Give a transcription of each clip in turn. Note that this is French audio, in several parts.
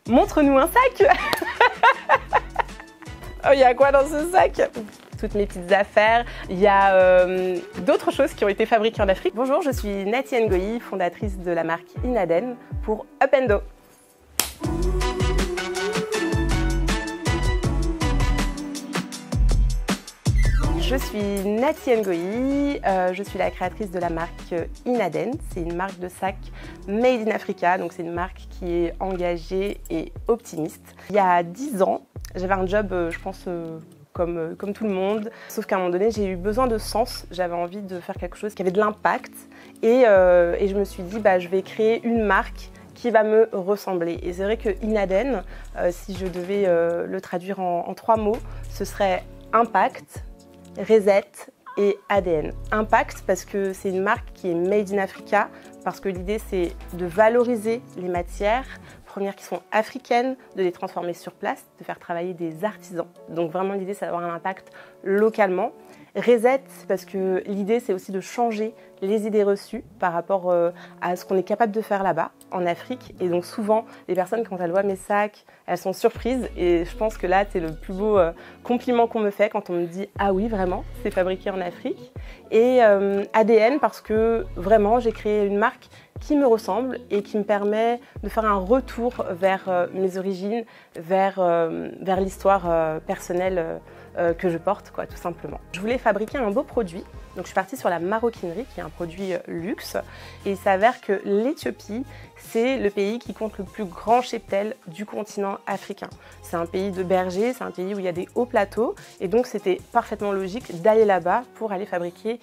Montre-nous un sac. Oh, il y a quoi dans ce sac? Toutes mes petites affaires. Il y a d'autres choses qui ont été fabriquées en Afrique. Bonjour, je suis Nathy Ngoyi, fondatrice de la marque Inaden pour Up & Do. Je suis Nathy Ngoyi, je suis la créatrice de la marque Inaden. C'est une marque de sacs made in Africa, donc c'est une marque qui est engagée et optimiste. Il y a 10 ans, j'avais un job, je pense, comme tout le monde, sauf qu'à un moment donné, j'ai eu besoin de sens. J'avais envie de faire quelque chose qui avait de l'impact et je me suis dit, je vais créer une marque qui va me ressembler. Et c'est vrai que Inaden, si je devais le traduire en 3 mots, ce serait impact, reset et ADN. Impact parce que c'est une marque qui est made in Africa, parce que l'idée c'est de valoriser les matières premières qui sont africaines, de les transformer sur place, de faire travailler des artisans. Donc vraiment l'idée c'est d'avoir un impact localement. Reset parce que l'idée c'est aussi de changer les idées reçues par rapport à ce qu'on est capable de faire là-bas en Afrique. Et donc souvent les personnes quand elles voient mes sacs, elles sont surprises et je pense que là c'est le plus beau compliment qu'on me fait quand on me dit ah oui vraiment c'est fabriqué en Afrique. Et ADN parce que vraiment j'ai créé une marque qui me ressemble et qui me permet de faire un retour vers mes origines, vers l'histoire personnelle que je porte, quoi, tout simplement. Je voulais fabriquer un beau produit, donc je suis partie sur la maroquinerie, qui est un produit luxe, et il s'avère que l'Éthiopie, c'est le pays qui compte le plus grand cheptel du continent africain. C'est un pays de bergers, c'est un pays où il y a des hauts plateaux, et donc c'était parfaitement logique d'aller là-bas pour aller fabriquer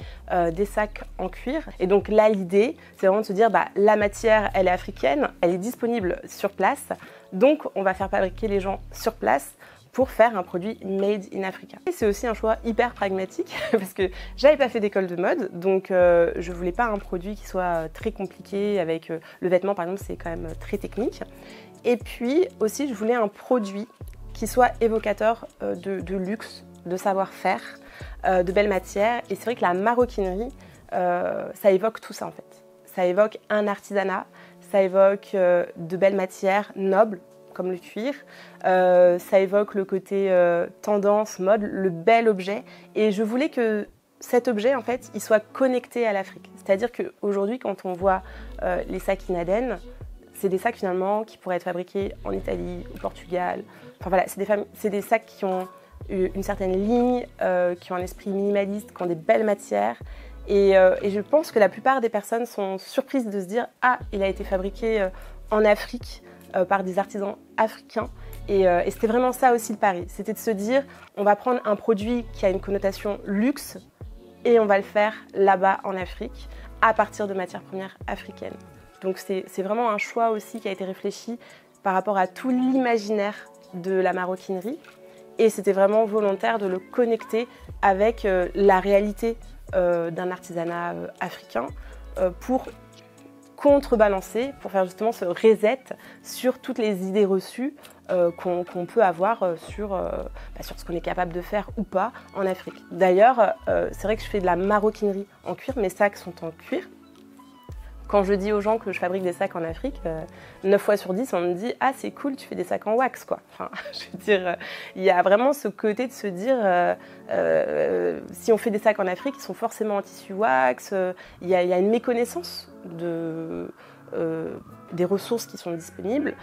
des sacs en cuir. Et donc là, l'idée, c'est vraiment de se dire, la matière, elle est africaine, elle est disponible sur place, donc on va faire fabriquer les gens sur place, pour faire un produit made in Africa. C'est aussi un choix hyper pragmatique parce que j'avais pas fait d'école de mode, donc je voulais pas un produit qui soit très compliqué avec le vêtement par exemple, c'est quand même très technique. Et puis aussi je voulais un produit qui soit évocateur de luxe, de savoir-faire, de belles matières. Et c'est vrai que la maroquinerie, ça évoque tout ça en fait. Ça évoque un artisanat, ça évoque de belles matières nobles, comme le cuir, ça évoque le côté tendance, mode, le bel objet. Et je voulais que cet objet, en fait, il soit connecté à l'Afrique. C'est-à-dire qu'aujourd'hui, quand on voit les sacs Inaden, c'est des sacs finalement qui pourraient être fabriqués en Italie, au Portugal. Enfin voilà, c'est des sacs qui ont une certaine ligne, qui ont un esprit minimaliste, qui ont des belles matières. Et je pense que la plupart des personnes sont surprises de se dire « Ah, il a été fabriqué en Afrique ». Par des artisans africains et c'était vraiment ça aussi le pari, c'était de se dire on va prendre un produit qui a une connotation luxe et on va le faire là-bas en Afrique à partir de matières premières africaines. Donc c'est vraiment un choix aussi qui a été réfléchi par rapport à tout l'imaginaire de la maroquinerie et c'était vraiment volontaire de le connecter avec la réalité d'un artisanat africain pour contrebalancer, pour faire justement ce reset sur toutes les idées reçues qu'on peut avoir sur ce qu'on est capable de faire ou pas en Afrique. D'ailleurs, c'est vrai que je fais de la maroquinerie en cuir, mes sacs sont en cuir. Quand je dis aux gens que je fabrique des sacs en Afrique, 9 fois sur 10, on me dit « Ah, c'est cool, tu fais des sacs en wax, quoi. » Enfin, je veux dire, il y a vraiment ce côté de se dire si on fait des sacs en Afrique, ils sont forcément en tissu wax. Il y a une méconnaissance des ressources qui sont disponibles,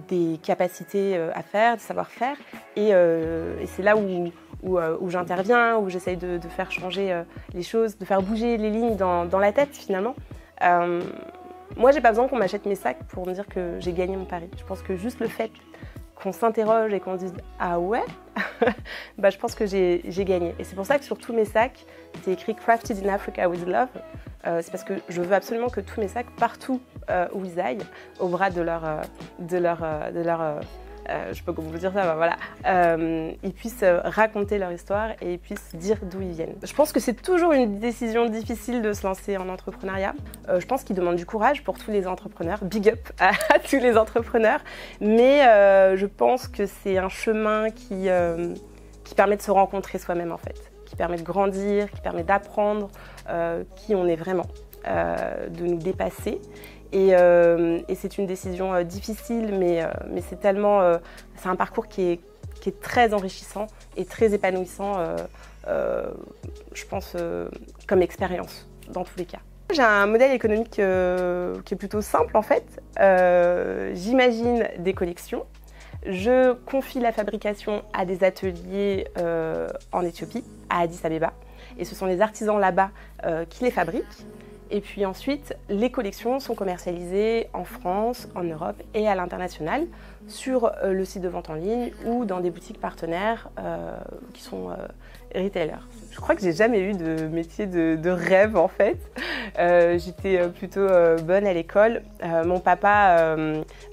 des capacités à faire, du savoir-faire. Et c'est là où j'interviens, où j'essaye de faire changer les choses, de faire bouger les lignes dans la tête, finalement. Moi, j'ai pas besoin qu'on m'achète mes sacs pour me dire que j'ai gagné mon pari. Je pense que juste le fait qu'on s'interroge et qu'on se dise « Ah ouais ?» je pense que j'ai gagné. Et c'est pour ça que sur tous mes sacs, c'est écrit « Crafted in Africa with Love ». C'est parce que je veux absolument que tous mes sacs, partout où ils aillent, au bras de leur je sais pas comment vous dire ça, voilà, ils puissent raconter leur histoire et ils puissent dire d'où ils viennent. Je pense que c'est toujours une décision difficile de se lancer en entrepreneuriat. Je pense qu'il demande du courage pour tous les entrepreneurs. Big up à tous les entrepreneurs. Mais je pense que c'est un chemin qui permet de se rencontrer soi-même en fait, qui permet de grandir, qui permet d'apprendre qui on est vraiment, de nous dépasser. Et c'est une décision difficile, mais c'est tellement, c'est un parcours qui est très enrichissant et très épanouissant, je pense, comme expérience dans tous les cas. J'ai un modèle économique qui est plutôt simple en fait. J'imagine des collections. Je confie la fabrication à des ateliers en Éthiopie, à Addis Abeba. Et ce sont les artisans là-bas qui les fabriquent. Et puis ensuite, les collections sont commercialisées en France, en Europe et à l'international sur le site de vente en ligne ou dans des boutiques partenaires qui sont retailers. Je crois que j'ai jamais eu de métier de rêve en fait. J'étais plutôt bonne à l'école. Mon papa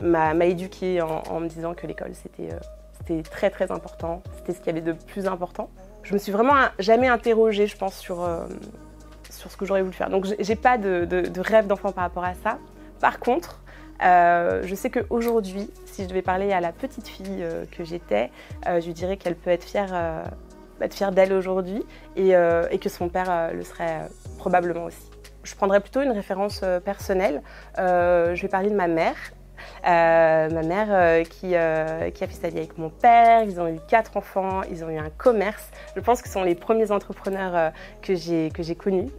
m'a éduquée en me disant que l'école c'était très très important. C'était ce qu'il y avait de plus important. Je me suis vraiment jamais interrogée, je pense, sur ce que j'aurais voulu faire. Donc j'ai pas de rêve d'enfant par rapport à ça. Par contre, je sais qu'aujourd'hui, si je devais parler à la petite fille que j'étais, je lui dirais qu'elle peut être fière d'elle aujourd'hui et que son père le serait probablement aussi. Je prendrais plutôt une référence personnelle. Je vais parler de ma mère. Ma mère qui a fait sa vie avec mon père, ils ont eu 4 enfants, ils ont eu un commerce. Je pense que ce sont les premiers entrepreneurs que j'ai connus.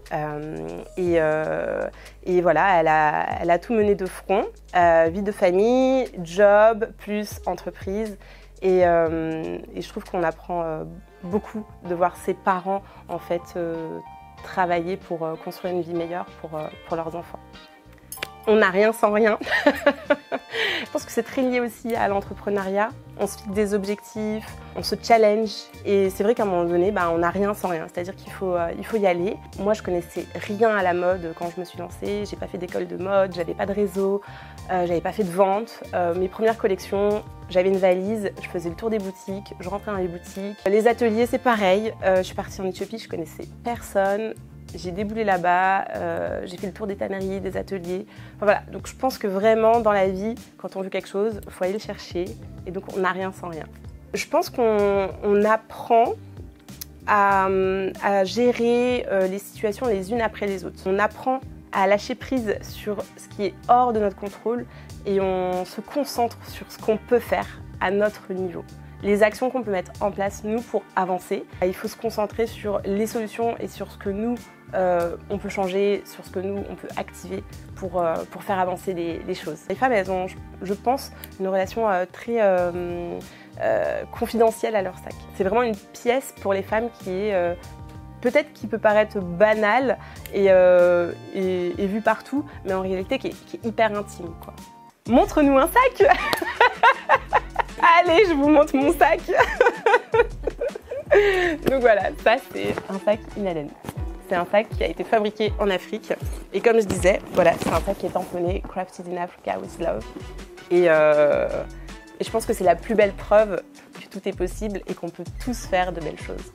Et voilà, elle a tout mené de front, vie de famille, job, plus entreprise. Et je trouve qu'on apprend beaucoup de voir ses parents en fait travailler pour construire une vie meilleure pour leurs enfants. On n'a rien sans rien. Je pense que c'est très lié aussi à l'entrepreneuriat. On se fixe des objectifs, on se challenge. Et c'est vrai qu'à un moment donné, on n'a rien sans rien. C'est-à-dire qu'il faut y aller. Moi, je connaissais rien à la mode quand je me suis lancée. J'ai pas fait d'école de mode, j'avais pas de réseau, j'avais pas fait de vente. Mes premières collections, j'avais une valise, je faisais le tour des boutiques, je rentrais dans les boutiques. Les ateliers, c'est pareil. Je suis partie en Éthiopie, je connaissais personne. J'ai déboulé là-bas, j'ai fait le tour des tanneries, des ateliers. Enfin, voilà. Donc je pense que vraiment dans la vie, quand on veut quelque chose, il faut aller le chercher. Et donc on n'a rien sans rien. Je pense qu'on apprend à gérer les situations les unes après les autres. On apprend à lâcher prise sur ce qui est hors de notre contrôle et on se concentre sur ce qu'on peut faire à notre niveau. Les actions qu'on peut mettre en place, nous, pour avancer. Il faut se concentrer sur les solutions et sur ce que nous, on peut changer, sur ce que nous, on peut activer pour faire avancer les choses. Les femmes, elles ont, je pense, une relation très confidentielle à leur sac. C'est vraiment une pièce pour les femmes qui est peut-être qui peut paraître banale et vue partout, mais en réalité qui est hyper intime, quoi. Montre-nous un sac. Allez, je vous montre mon sac. Donc voilà, ça c'est un sac Inaden. C'est un sac qui a été fabriqué en Afrique. Et comme je disais, voilà, c'est un sac qui est tamponné Crafted in Africa with Love. Et je pense que c'est la plus belle preuve que tout est possible et qu'on peut tous faire de belles choses.